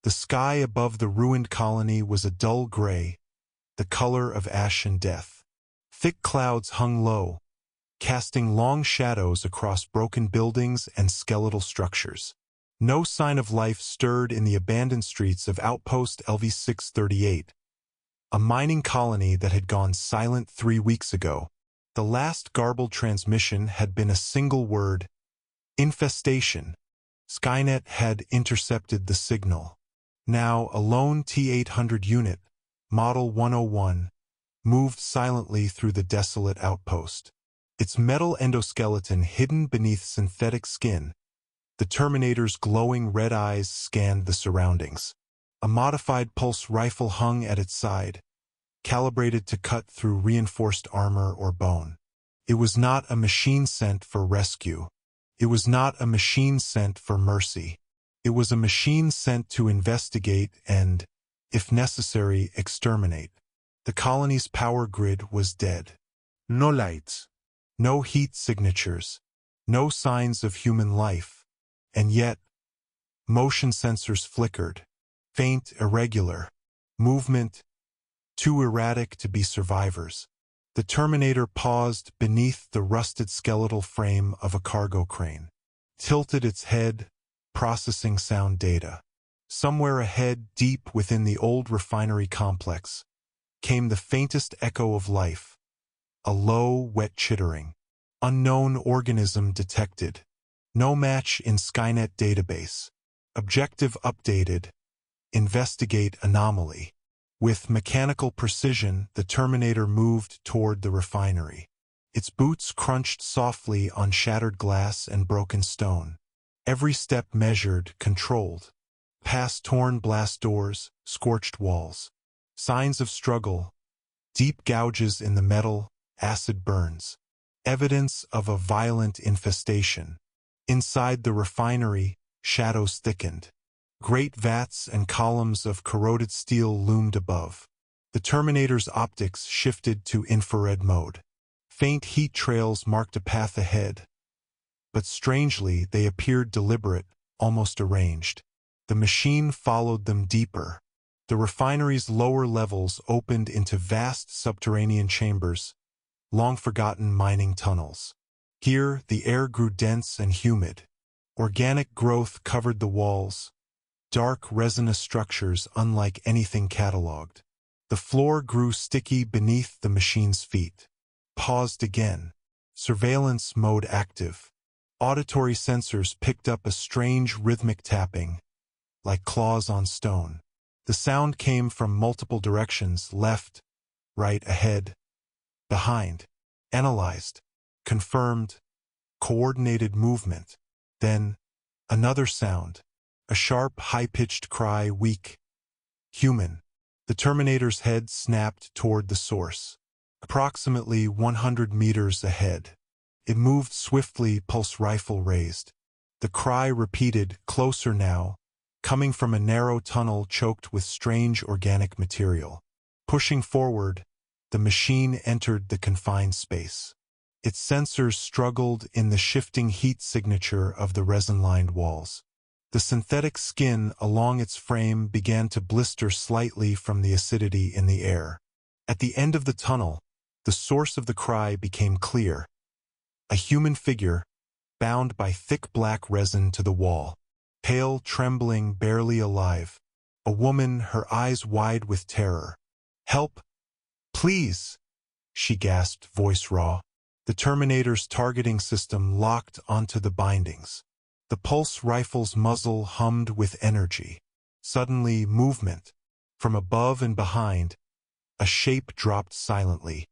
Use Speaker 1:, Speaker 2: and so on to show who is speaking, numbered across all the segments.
Speaker 1: The sky above the ruined colony was a dull gray, the color of ash and death. Thick clouds hung low, casting long shadows across broken buildings and skeletal structures. No sign of life stirred in the abandoned streets of Outpost LV-638, a mining colony that had gone silent 3 weeks ago. The last garbled transmission had been a single word: infestation. Skynet had intercepted the signal. Now a lone T-800 unit, Model 101, moved silently through the desolate outpost. Its metal endoskeleton hidden beneath synthetic skin, the Terminator's glowing red eyes scanned the surroundings. A modified pulse rifle hung at its side, calibrated to cut through reinforced armor or bone. It was not a machine sent for rescue. It was not a machine sent for mercy. It was a machine sent to investigate and, if necessary, exterminate. The colony's power grid was dead. No lights, no heat signatures, no signs of human life. And yet, motion sensors flickered, faint, irregular, movement too erratic to be survivors. The Terminator paused beneath the rusted skeletal frame of a cargo crane, tilted its head, processing sound data. Somewhere ahead, deep within the old refinery complex, came the faintest echo of life, a low, wet chittering. Unknown organism detected. No match in Skynet database. Objective updated. Investigate anomaly. With mechanical precision, the Terminator moved toward the refinery. Its boots crunched softly on shattered glass and broken stone. Every step measured, controlled. Past torn blast doors, scorched walls. Signs of struggle. Deep gouges in the metal, acid burns. Evidence of a violent infestation. Inside the refinery, shadows thickened. Great vats and columns of corroded steel loomed above. The Terminator's optics shifted to infrared mode. Faint heat trails marked a path ahead. But strangely, they appeared deliberate, almost arranged. The machine followed them deeper. The refinery's lower levels opened into vast subterranean chambers, long-forgotten mining tunnels. Here, the air grew dense and humid. Organic growth covered the walls, dark resinous structures unlike anything catalogued. The floor grew sticky beneath the machine's feet. Paused again. Surveillance mode active. Auditory sensors picked up a strange rhythmic tapping, like claws on stone. The sound came from multiple directions: left, right, ahead, behind. Analyzed. Confirmed. Coordinated movement. Then, another sound. A sharp, high-pitched cry, weak. Human. The Terminator's head snapped toward the source. Approximately 100 meters ahead. It moved swiftly, pulse rifle raised. The cry repeated, closer now, coming from a narrow tunnel choked with strange organic material. Pushing forward, the machine entered the confined space. Its sensors struggled in the shifting heat signature of the resin-lined walls. The synthetic skin along its frame began to blister slightly from the acidity in the air. At the end of the tunnel, the source of the cry became clear. A human figure, bound by thick black resin to the wall. Pale, trembling, barely alive. A woman, her eyes wide with terror. "Help! Please!" she gasped, voice raw. The Terminator's targeting system locked onto the bindings. The pulse rifle's muzzle hummed with energy. Suddenly, movement. From above and behind, a shape dropped silently.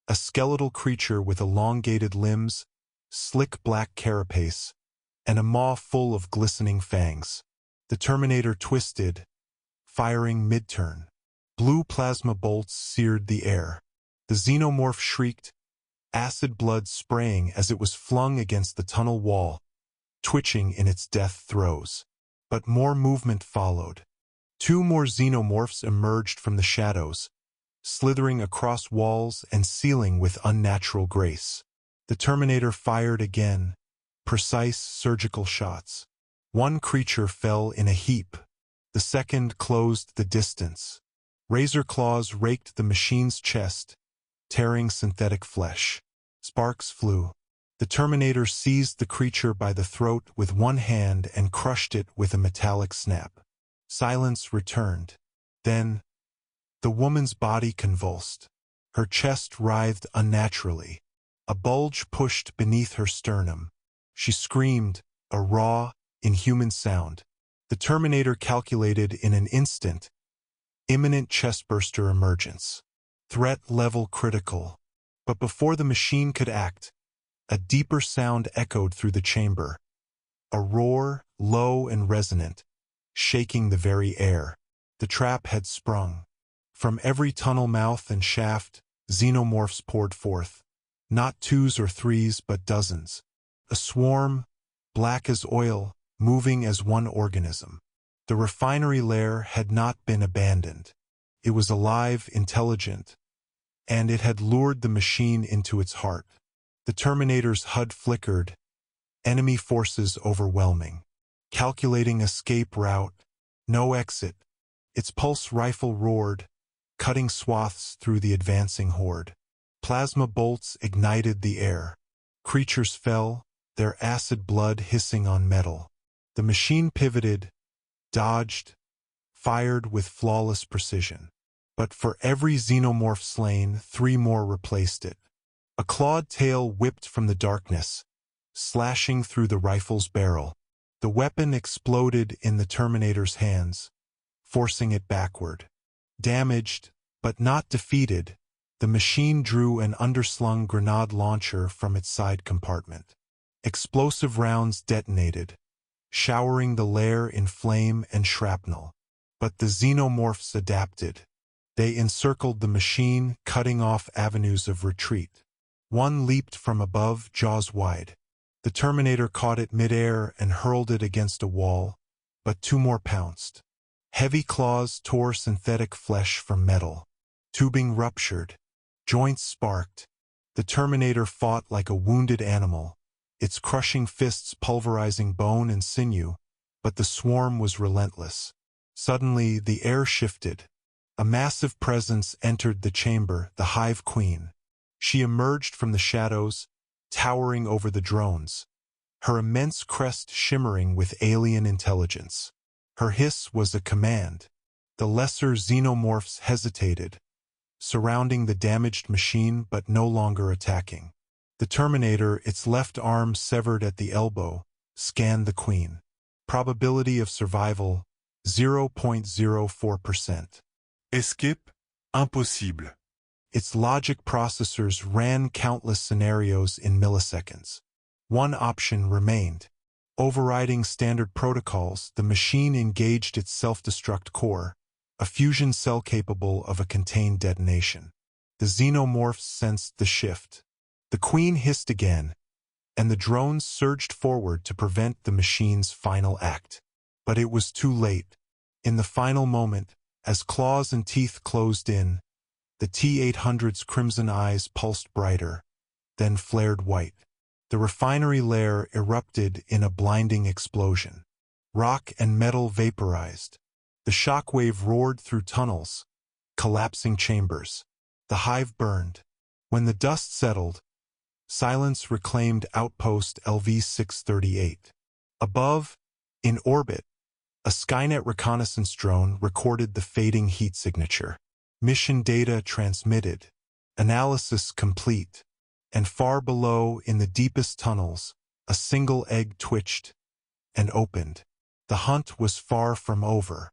Speaker 1: A skeletal creature with elongated limbs, slick black carapace, and a maw full of glistening fangs. The Terminator twisted, firing mid-turn. Blue plasma bolts seared the air. The Xenomorph shrieked, acid blood spraying as it was flung against the tunnel wall, twitching in its death throes. But more movement followed. 2 more Xenomorphs emerged from the shadows, slithering across walls and sealing with unnatural grace. The Terminator fired again, precise surgical shots. One creature fell in a heap, The second closed the distance. Razor claws raked the machine's chest, tearing synthetic flesh. Sparks flew. The Terminator seized the creature by the throat with one hand and crushed it with a metallic snap. Silence returned. Then, the woman's body convulsed. Her chest writhed unnaturally. A bulge pushed beneath her sternum. She screamed, a raw, inhuman sound. The Terminator calculated in an instant. Imminent chestburster emergence. Threat level critical. But before the machine could act, a deeper sound echoed through the chamber. A roar, low and resonant, shaking the very air. The trap had sprung. From every tunnel mouth and shaft, xenomorphs poured forth. Not twos or threes, but dozens. A swarm, black as oil, moving as one organism. The refinery Lair had not been abandoned. It was alive, intelligent, and it had lured the machine into its heart. The Terminator's HUD flickered, enemy forces overwhelming. Calculating escape route, no exit. Its pulse rifle roared, cutting swaths through the advancing horde. Plasma bolts ignited the air. Creatures fell, their acid blood hissing on metal. The machine pivoted, dodged, fired with flawless precision. But for every xenomorph slain, 3 more replaced it. A clawed tail whipped from the darkness, slashing through the rifle's barrel. The weapon exploded in the Terminator's hands, forcing it backward. Damaged, but not defeated, the machine drew an underslung grenade launcher from its side compartment. Explosive rounds detonated, showering the Lair in flame and shrapnel. But the xenomorphs adapted. They encircled the machine, cutting off avenues of retreat. One leaped from above, jaws wide. The Terminator caught it midair and hurled it against a wall, but 2 more pounced. Heavy claws tore synthetic flesh from metal. Tubing ruptured. Joints sparked. The Terminator fought like a wounded animal, its crushing fists pulverizing bone and sinew, but the swarm was relentless. Suddenly, the air shifted. A massive presence entered the chamber, the Hive Queen. She emerged from the shadows, towering over the drones, her immense crest shimmering with alien intelligence. Her hiss was a command. The lesser xenomorphs hesitated, surrounding the damaged machine but no longer attacking. The Terminator, its left arm severed at the elbow, scanned the Queen. Probability of survival, 0.04%.
Speaker 2: Escape? Impossible.
Speaker 1: Its logic processors ran countless scenarios in milliseconds. One option remained. Overriding standard protocols, the machine engaged its self-destruct core, a fusion cell capable of a contained detonation. The xenomorphs sensed the shift. The Queen hissed again, and the drones surged forward to prevent the machine's final act. But it was too late. In the final moment, as claws and teeth closed in, the T-800's crimson eyes pulsed brighter, then flared white. The refinery Lair erupted in a blinding explosion. Rock and metal vaporized. The shockwave roared through tunnels, collapsing chambers. The hive burned. When the dust settled, silence reclaimed outpost LV-638. Above, in orbit, a Skynet reconnaissance drone recorded the fading heat signature. Mission data transmitted. Analysis complete. And far below, in the deepest tunnels, a single egg twitched and opened. The hunt was far from over.